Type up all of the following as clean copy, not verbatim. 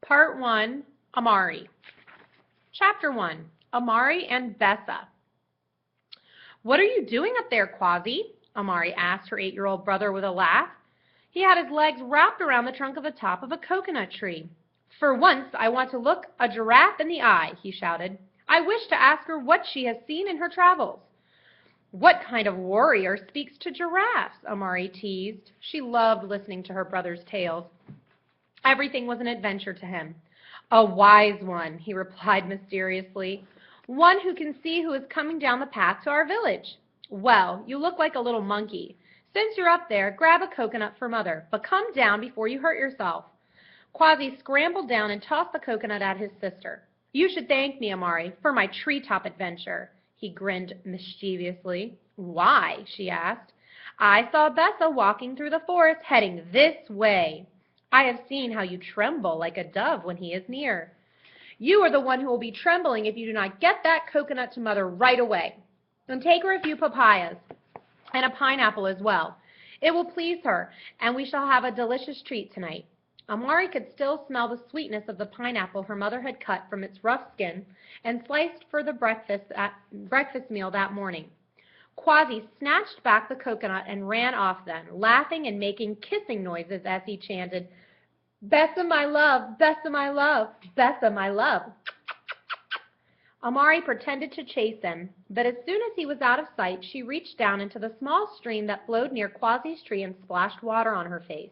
Part 1, Amari. Chapter 1, Amari and Bessa. "What are you doing up there, Quasi?" Amari asked her 8-year-old brother with a laugh. He had his legs wrapped around the trunk of the top of a coconut tree. "For once I want to look a giraffe in the eye," he shouted. "I wish to ask her what she has seen in her travels." "What kind of warrior speaks to giraffes?" Amari teased. She loved listening to her brother's tales. Everything was an adventure to him. "A wise one," he replied mysteriously. "One who can see who is coming down the path to our village. Well, you look like a little monkey. Since you're up there, grab a coconut for Mother, but come down before you hurt yourself." Quasi scrambled down and tossed the coconut at his sister. "You should thank me, Amari, for my treetop adventure." He grinned mischievously. "Why?" she asked. "I saw Bessa walking through the forest heading this way. I have seen how you tremble like a dove when he is near. You are the one who will be trembling if you do not get that coconut to Mother right away. And take her a few papayas and a pineapple as well. It will please her, and we shall have a delicious treat tonight." Amari could still smell the sweetness of the pineapple her mother had cut from its rough skin and sliced for the breakfast meal that morning. Quasi snatched back the coconut and ran off then, laughing and making kissing noises as he chanted, "Bessa, my love, Bessa, my love, Bessa, my love." Amari pretended to chase him, but as soon as he was out of sight, she reached down into the small stream that flowed near Quasi's tree and splashed water on her face.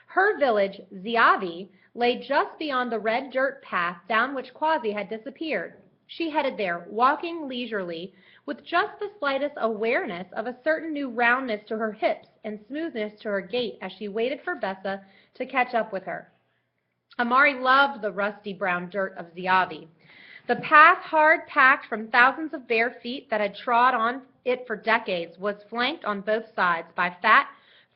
Her village, Ziavi, lay just beyond the red dirt path down which Quasi had disappeared. She headed there, walking leisurely, with just the slightest awareness of a certain new roundness to her hips and smoothness to her gait as she waited for Bessa to catch up with her. Amari loved the rusty brown dirt of Ziavi. The path, hard packed from thousands of bare feet that had trod on it for decades, was flanked on both sides by fat,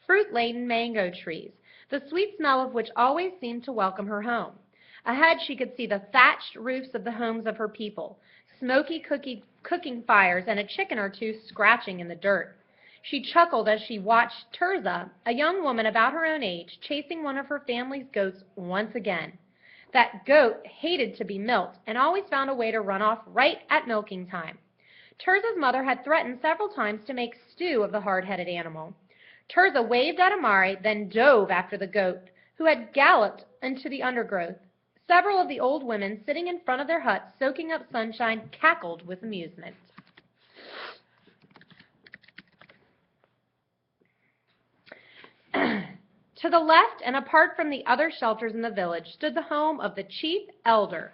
fruit-laden mango trees, the sweet smell of which always seemed to welcome her home. Ahead she could see the thatched roofs of the homes of her people, smoky cooking fires, and a chicken or two scratching in the dirt. She chuckled as she watched Tirzah, a young woman about her own age, chasing one of her family's goats once again. That goat hated to be milked and always found a way to run off right at milking time. Tirzah's mother had threatened several times to make stew of the hard-headed animal. Tirzah waved at Amari, then dove after the goat, who had galloped into the undergrowth. Several of the old women sitting in front of their huts, soaking up sunshine, cackled with amusement. To the left and apart from the other shelters in the village stood the home of the chief elder.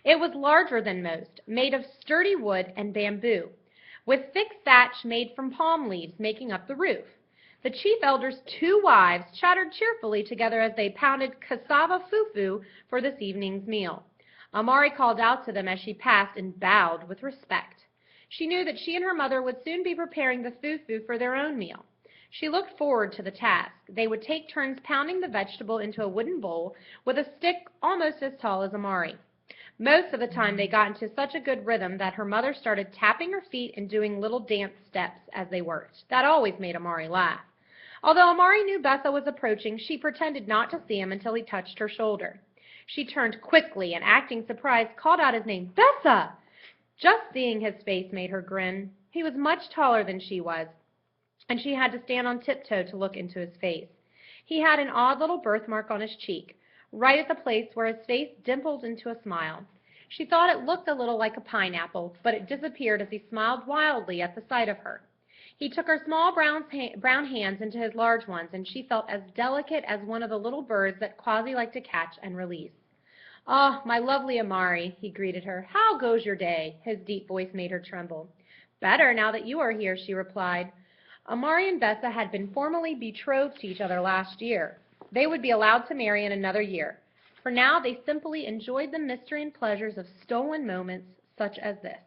It was larger than most, made of sturdy wood and bamboo, with thick thatch made from palm leaves making up the roof. The chief elder's 2 wives chattered cheerfully together as they pounded cassava fufu for this evening's meal. Amari called out to them as she passed and bowed with respect. She knew that she and her mother would soon be preparing the fufu for their own meal. She looked forward to the task. They would take turns pounding the vegetable into a wooden bowl with a stick almost as tall as Amari. Most of the time they got into such a good rhythm that her mother started tapping her feet and doing little dance steps as they worked. That always made Amari laugh. Although Amari knew Bessa was approaching, she pretended not to see him until he touched her shoulder. She turned quickly and, acting surprised, called out his name, "Bessa!" Just seeing his face made her grin. He was much taller than she was, and she had to stand on tiptoe to look into his face. He had an odd little birthmark on his cheek, right at the place where his face dimpled into a smile. She thought it looked a little like a pineapple, but it disappeared as he smiled wildly at the sight of her. He took her small brown hands into his large ones, and she felt as delicate as one of the little birds that Quasi liked to catch and release. "Ah, my lovely Amari," he greeted her. "How goes your day?" His deep voice made her tremble. "Better now that you are here," she replied. Amari and Bessa had been formally betrothed to each other last year. They would be allowed to marry in another year. For now they simply enjoyed the mystery and pleasures of stolen moments such as this.